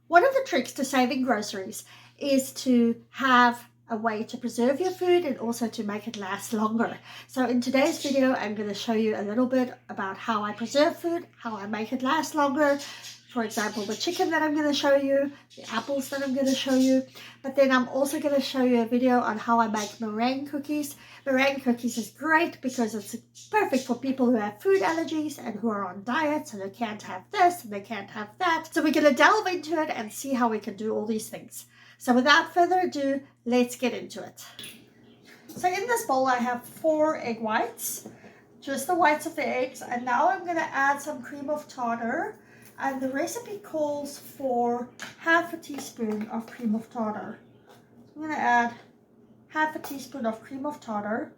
One of the tricks to saving groceries is to have a way to preserve your food and also to make it last longer. So in today's video, I'm going to show you a little bit about how I preserve food, how I make it last longer. For example, the chicken that I'm going to show you, the apples that I'm going to show you. But then I'm also going to show you a video on how I make meringue cookies. Meringue cookies is great because it's perfect for people who have food allergies and who are on diets and they can't have this and they can't have that. So we're going to delve into it and see how we can do all these things. So without further ado, let's get into it. So in this bowl I have 4 egg whites, just the whites of the eggs, and now I'm going to add some cream of tartar. And the recipe calls for half a teaspoon of cream of tartar. So I'm going to add half a teaspoon of cream of tartar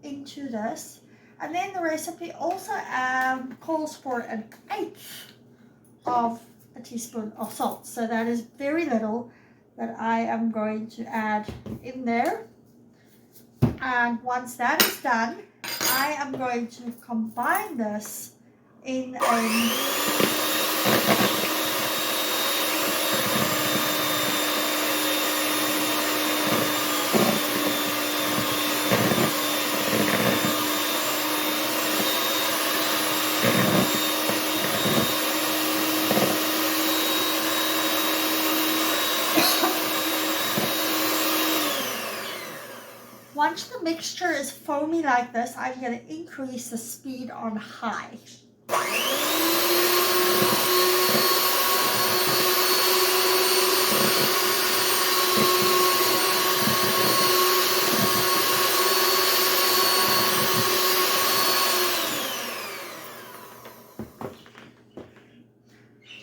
into this. And then the recipe also calls for 1/8 of a teaspoon of salt. So that is very little that I am going to add in there. And once that is done, I am going to combine this in a Once the mixture is foamy like this, I'm going to increase the speed on high.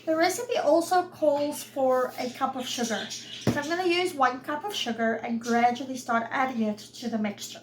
The recipe also calls for a cup of sugar. So I'm going to use 1 cup of sugar and gradually start adding it to the mixture.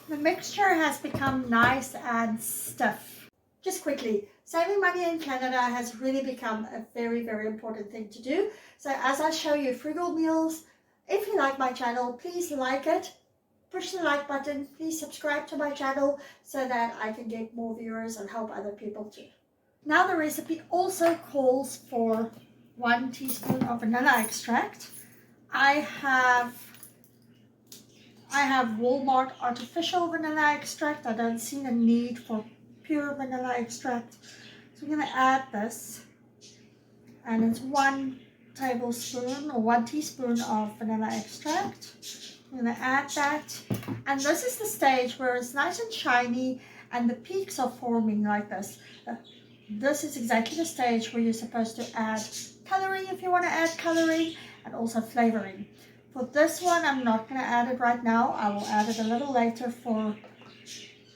The mixture has become nice and stiff. Just quickly, saving money in Canada has really become a very, very important thing to do. So as I show you frugal meals, if you like my channel, please like it. Push the like button. Please subscribe to my channel so that I can get more viewers and help other people too. Now the recipe also calls for 1 teaspoon of vanilla extract. I have Walmart artificial vanilla extract. I don't see the need for pure vanilla extract. So I'm going to add this. And it's 1 tablespoon or 1 teaspoon of vanilla extract. I'm going to add that. And this is the stage where it's nice and shiny and the peaks are forming like this. This is exactly the stage where you're supposed to add coloring if you want to add coloring, and also flavoring. For this one, I'm not going to add it right now. I will add it a little later for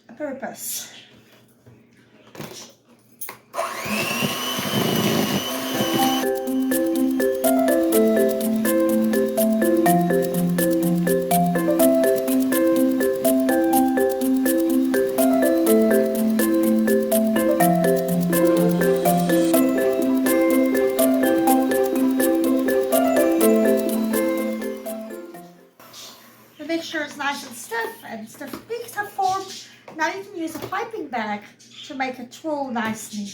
a purpose. The mixture is nice and stiff peaks have formed. Now you can use a piping bag to make it twirl nicely.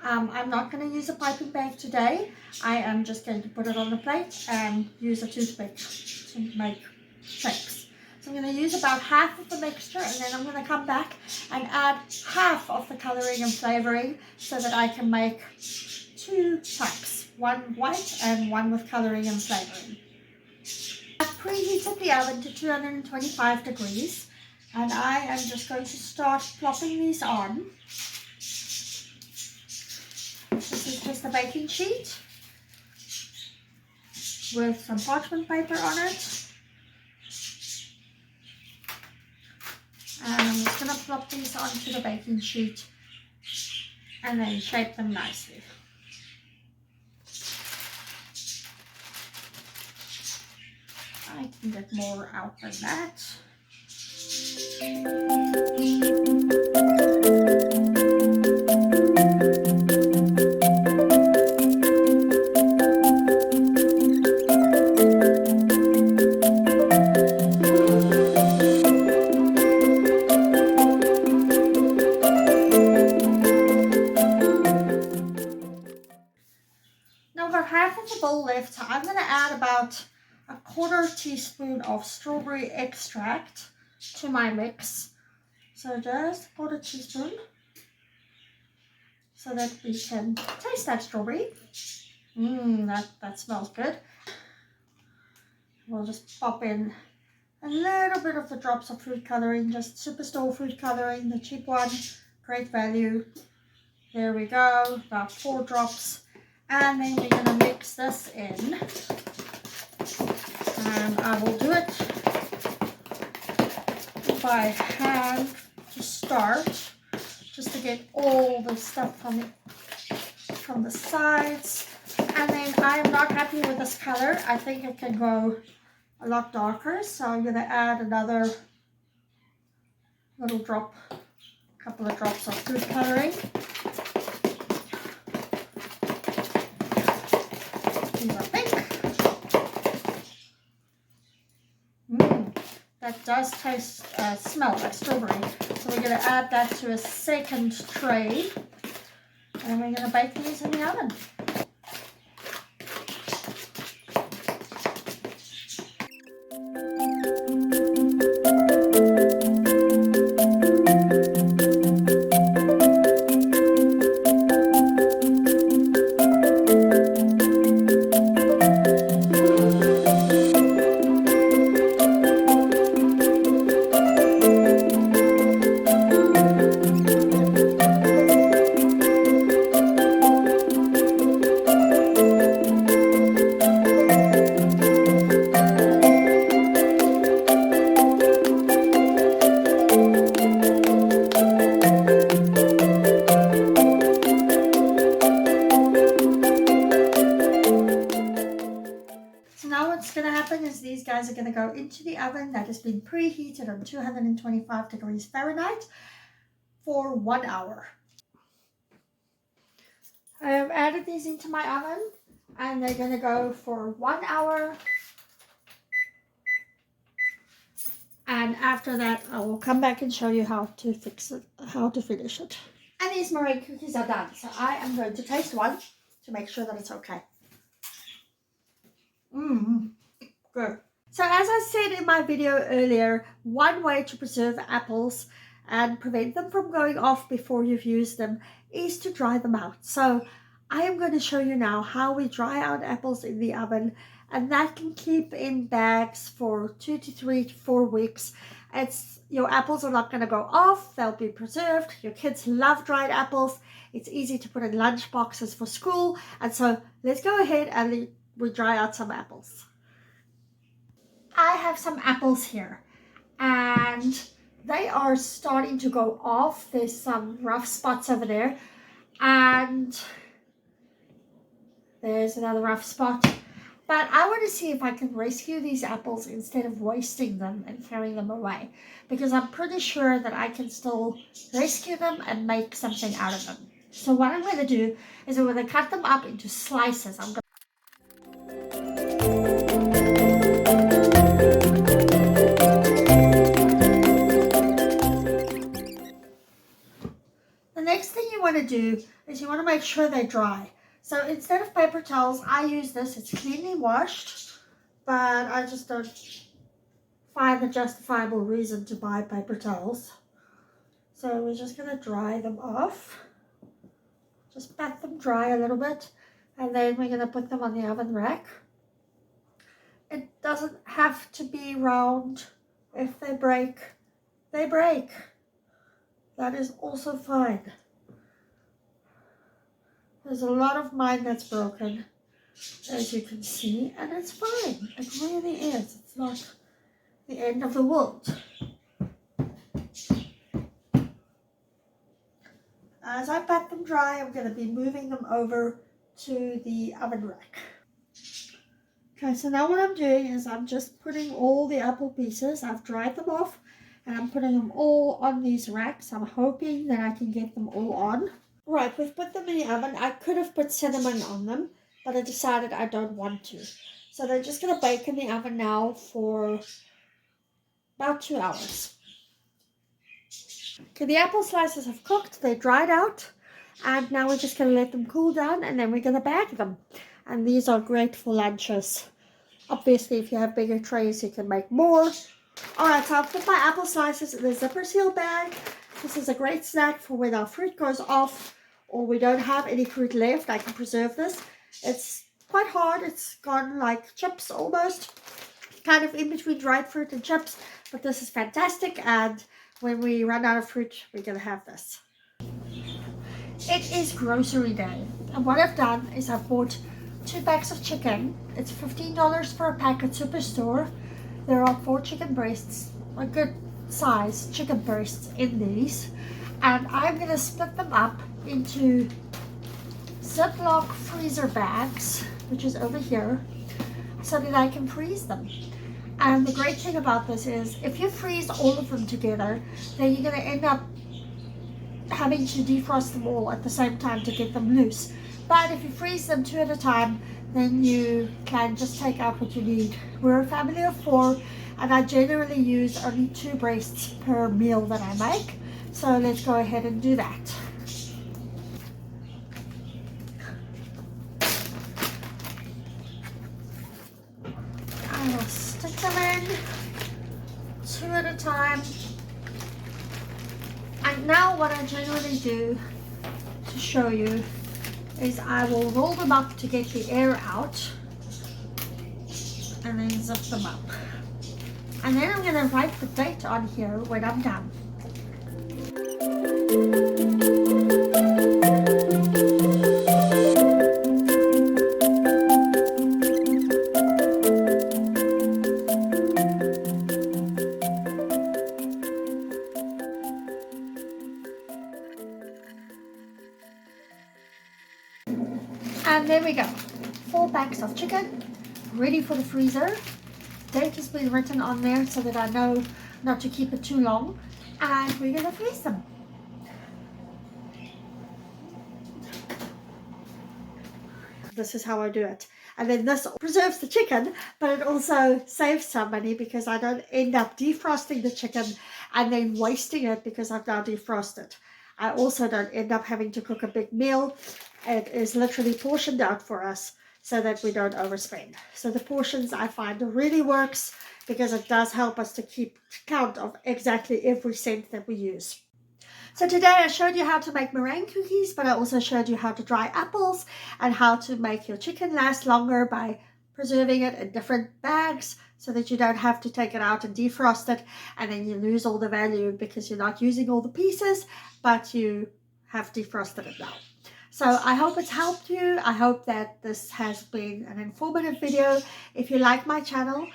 I'm not going to use a piping bag today. I am just going to put it on the plate and use a toothpick to make shapes. So I'm going to use about half of the mixture, and then I'm going to come back and add half of the coloring and flavoring so that I can make 2 types, 1 white and 1 with coloring and flavoring. I've preheated the oven to 225 degrees, and I am just going to start plopping these on. This is just a baking sheet with some parchment paper on it. And I'm just going to plop these onto the baking sheet and then shape them nicely. I can get more out than that. Now I've got half of the bowl left, so I'm going to add about a 1/4 teaspoon of strawberry extract to my mix. So just 1/4 teaspoon so that we can taste that strawberry. That smells good. We'll just pop in a little bit of the drops of food coloring, just Superstore food coloring, the cheap one, great value. There we go, about 4 drops. And then we're going to mix this in. And I will do it by hand to start, just to get all the stuff from the sides. And then I am not happy with this color. I think it can go a lot darker, so I'm going to add another little drop, couple of drops of food coloring. These are pink. That does smell like strawberry. So we're going to add that to a second tray, and we're going to bake these in the oven. These guys are going to go into the oven that has been preheated on 225 degrees Fahrenheit for 1 hour. I have added these into my oven and they're going to go for 1 hour. And after that, I will come back and show you how to fix it, how to finish it. And these meringue cookies are done. So I am going to taste one to make sure that it's okay. Good. So as I said in my video earlier, one way to preserve apples and prevent them from going off before you've used them is to dry them out. So I am going to show you now how we dry out apples in the oven, and that can keep in bags for 2 to 3 to 4 weeks. Your apples are not going to go off, they'll be preserved. Your kids love dried apples. It's easy to put in lunch boxes for school. And so let's go ahead and we dry out some apples. I have some apples here and they are starting to go off. There's some rough spots over there and there's another rough spot. But I want to see if I can rescue these apples instead of wasting them and carrying them away, because I'm pretty sure that I can still rescue them and make something out of them. So what I'm going to do is I'm going to cut them up into slices. The next thing you want to do is you want to make sure they're dry. So instead of paper towels, I use this. It's cleanly washed, but I just don't find a justifiable reason to buy paper towels. So we're just going to dry them off. Just pat them dry a little bit, and then we're going to put them on the oven rack. It doesn't have to be round. If they break, they break. That is also fine. There's a lot of mine that's broken, as you can see, and it's fine. It really is. It's not the end of the world. As I pat them dry, I'm going to be moving them over to the oven rack. Okay, so now what I'm doing is I'm just putting all the apple pieces, I've dried them off, And I'm putting them all on these racks. I'm hoping that I can get them all on. Right, we've put them in the oven. I could have put cinnamon on them, but I decided I don't want to. So they're just going to bake in the oven now for about 2 hours. Okay, the apple slices have cooked. They're dried out. And now we're just going to let them cool down, and then we're going to bag them. And these are great for lunches. Obviously, if you have bigger trays, you can make more. Alright, so I've put my apple slices in the zipper seal bag. This is a great snack for when our fruit goes off or we don't have any fruit left. I can preserve this. It's quite hard. It's gone like chips almost. Kind of in between dried fruit and chips. But this is fantastic, and when we run out of fruit, we're going to have this. It is grocery day, and what I've done is I've bought 2 packs of chicken. It's $15 for a pack at Superstore. There are 4 chicken breasts, a good size chicken breasts in these, and I'm going to split them up into Ziploc freezer bags, which is over here, so that I can freeze them. And the great thing about this is if you freeze all of them together, then you're going to end up having to defrost them all at the same time to get them loose. But if you freeze them 2 at a time, then you can just take out what you need. We're a family of 4, and I generally use only 2 breasts per meal that I make. So let's go ahead and do that. I will stick them in 2 at a time. And now what I generally do to show you is I will roll them up to get the air out and then zip them up. And then I'm going to write the date on here when I'm done. And there we go. 4 packs of chicken ready for the freezer. Date has been written on there so that I know not to keep it too long. And we're going to freeze them. This is how I do it. And then this preserves the chicken, but it also saves some money because I don't end up defrosting the chicken and then wasting it because I've now defrosted. I also don't end up having to cook a big meal. It is literally portioned out for us so that we don't overspend. So the portions I find really works because it does help us to keep count of exactly every cent that we use. So today I showed you how to make meringue cookies, but I also showed you how to dry apples and how to make your chicken last longer by preserving it in different bags so that you don't have to take it out and defrost it and then you lose all the value because you're not using all the pieces, but you have defrosted it now. So I hope it's helped you. I hope that this has been an informative video. If you like my channel,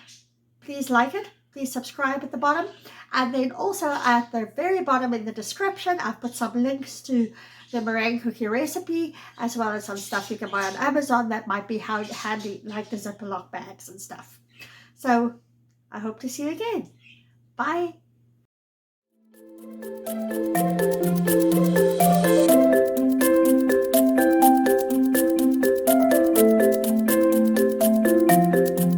please like it. Please subscribe at the bottom. And then also at the very bottom in the description, I've put some links to the meringue cookie recipe, as well as some stuff you can buy on Amazon that might be handy, like the Ziploc bags and stuff. So I hope to see you again. Bye.